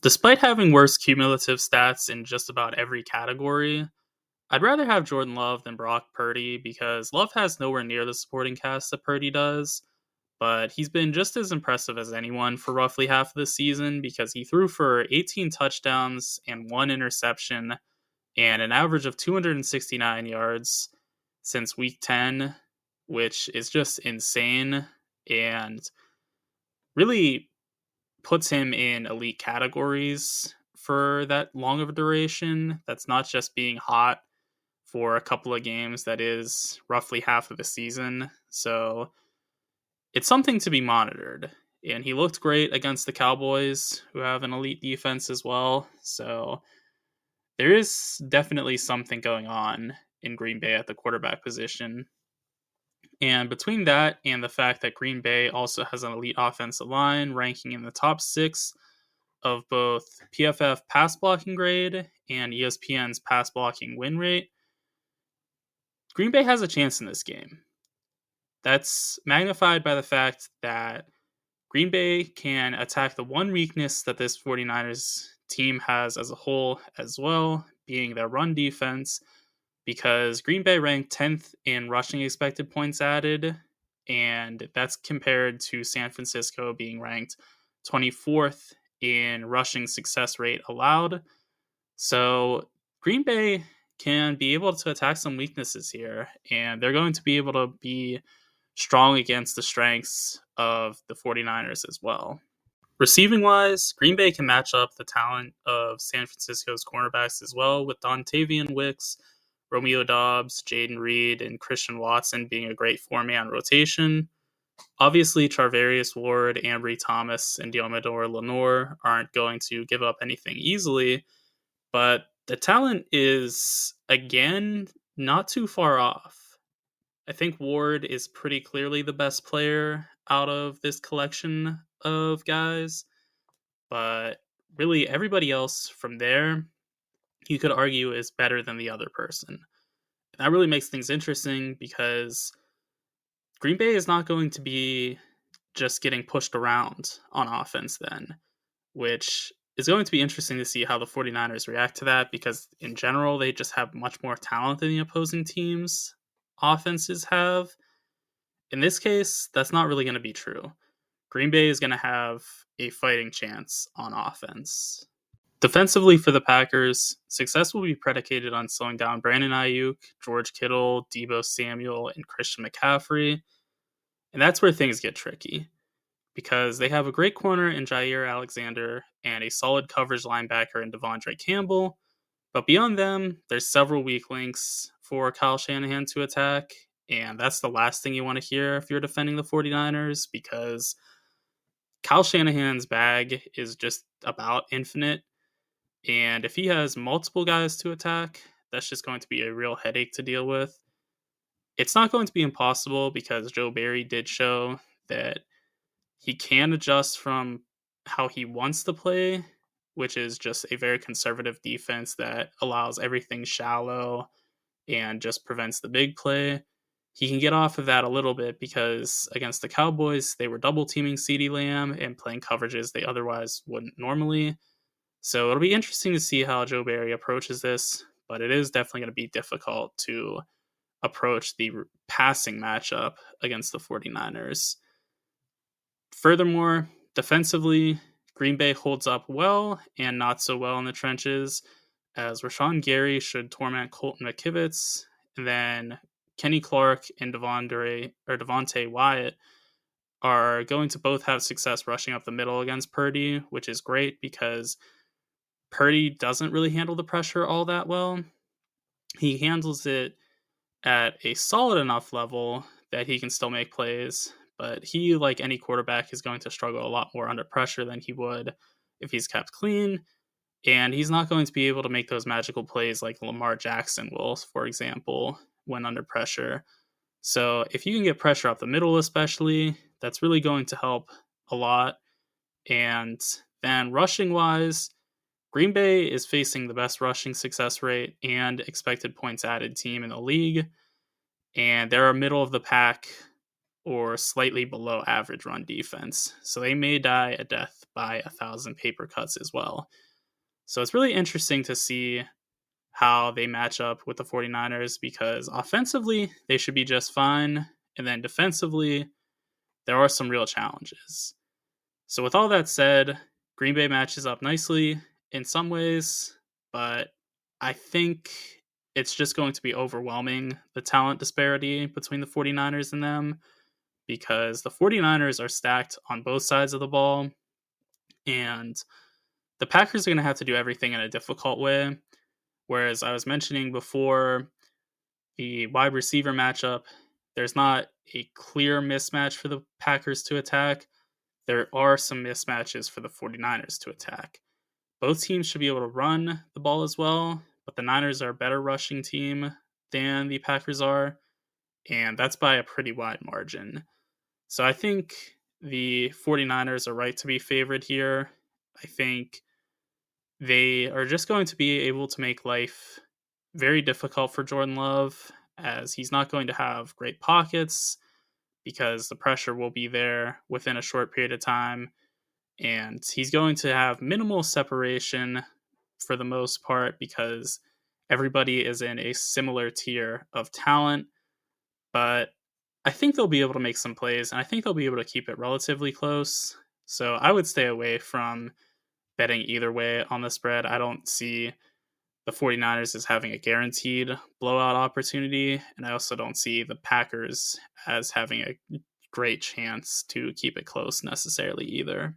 Despite having worse cumulative stats in just about every category, I'd rather have Jordan Love than Brock Purdy because Love has nowhere near the supporting cast that Purdy does, but he's been just as impressive as anyone for roughly half of the season because he threw for 18 touchdowns and one interception and an average of 269 yards since week 10, which is just insane and really puts him in elite categories for that long of a duration. That's not just being hot for a couple of games, that is roughly half of the season. So it's something to be monitored. And he looked great against the Cowboys, who have an elite defense as well. So there is definitely something going on in Green Bay at the quarterback position. And between that and the fact that Green Bay also has an elite offensive line ranking in the top 6 of both PFF pass blocking grade and ESPN's pass blocking win rate, Green Bay has a chance in this game. That's magnified by the fact that Green Bay can attack the one weakness that this 49ers team has as a whole as well, being their run defense, because Green Bay ranked 10th in rushing expected points added, and that's compared to San Francisco being ranked 24th in rushing success rate allowed. So Green Bay can be able to attack some weaknesses here, and they're going to be able to be strong against the strengths of the 49ers as well. Receiving wise, Green Bay can match up the talent of San Francisco's cornerbacks as well, with Dontavian Wicks, Romeo Doubs, Jaden Reed, and Christian Watson being a great four-man rotation. Obviously, Charvarius Ward, Ambry Thomas, and Diomedor Lenore aren't going to give up anything easily, but the talent is, again, not too far off. I think Ward is pretty clearly the best player out of this collection of guys, but really everybody else from there, you could argue, is better than the other person. And that really makes things interesting because Green Bay is not going to be just getting pushed around on offense then, which is going to be interesting to see how the 49ers react to that because in general, they just have much more talent than the opposing teams' offenses have. In this case, that's not really going to be true. Green Bay is going to have a fighting chance on offense. Defensively for the Packers, success will be predicated on slowing down Brandon Ayuk, George Kittle, Deebo Samuel, and Christian McCaffrey. And that's where things get tricky because they have a great corner in Jair Alexander and a solid coverage linebacker in Devondre Campbell. But beyond them, there's several weak links for Kyle Shanahan to attack. And that's the last thing you want to hear if you're defending the 49ers because Kyle Shanahan's bag is just about infinite. And if he has multiple guys to attack, that's just going to be a real headache to deal with. It's not going to be impossible because Joe Barry did show that he can adjust from how he wants to play, which is just a very conservative defense that allows everything shallow and just prevents the big play. He can get off of that a little bit because against the Cowboys, they were double teaming CeeDee Lamb and playing coverages they otherwise wouldn't normally. So it'll be interesting to see how Joe Barry approaches this, but it is definitely going to be difficult to approach the passing matchup against the 49ers. Furthermore, defensively, Green Bay holds up well and not so well in the trenches, as Rashawn Gary should torment Colton McKivitz, and then Kenny Clark and Devontae Wyatt are going to both have success rushing up the middle against Purdy, which is great because Purdy doesn't really handle the pressure all that well. He handles it at a solid enough level that he can still make plays, but he, like any quarterback, is going to struggle a lot more under pressure than he would if he's kept clean, and he's not going to be able to make those magical plays like Lamar Jackson will, for example, when under pressure. So if you can get pressure up the middle especially, that's really going to help a lot. And then rushing-wise, Green Bay is facing the best rushing success rate and expected points added team in the league, and they're a middle of the pack or slightly below average run defense. So they may die a death by 1,000 paper cuts as well. So it's really interesting to see how they match up with the 49ers because offensively, they should be just fine. And then defensively, there are some real challenges. So with all that said, Green Bay matches up nicely in some ways, but I think it's just going to be overwhelming, the talent disparity between the 49ers and them, because the 49ers are stacked on both sides of the ball, and the Packers are going to have to do everything in a difficult way. Whereas I was mentioning before, the wide receiver matchup, there's not a clear mismatch for the Packers to attack. There are some mismatches for the 49ers to attack. Both teams should be able to run the ball as well, but the Niners are a better rushing team than the Packers are, and that's by a pretty wide margin. So I think the 49ers are right to be favored here. I think they are just going to be able to make life very difficult for Jordan Love, as he's not going to have great pockets because the pressure will be there within a short period of time. And he's going to have minimal separation for the most part because everybody is in a similar tier of talent. But I think they'll be able to make some plays, and I think they'll be able to keep it relatively close. So I would stay away from betting either way on the spread. I don't see the 49ers as having a guaranteed blowout opportunity, and I also don't see the Packers as having a great chance to keep it close necessarily either.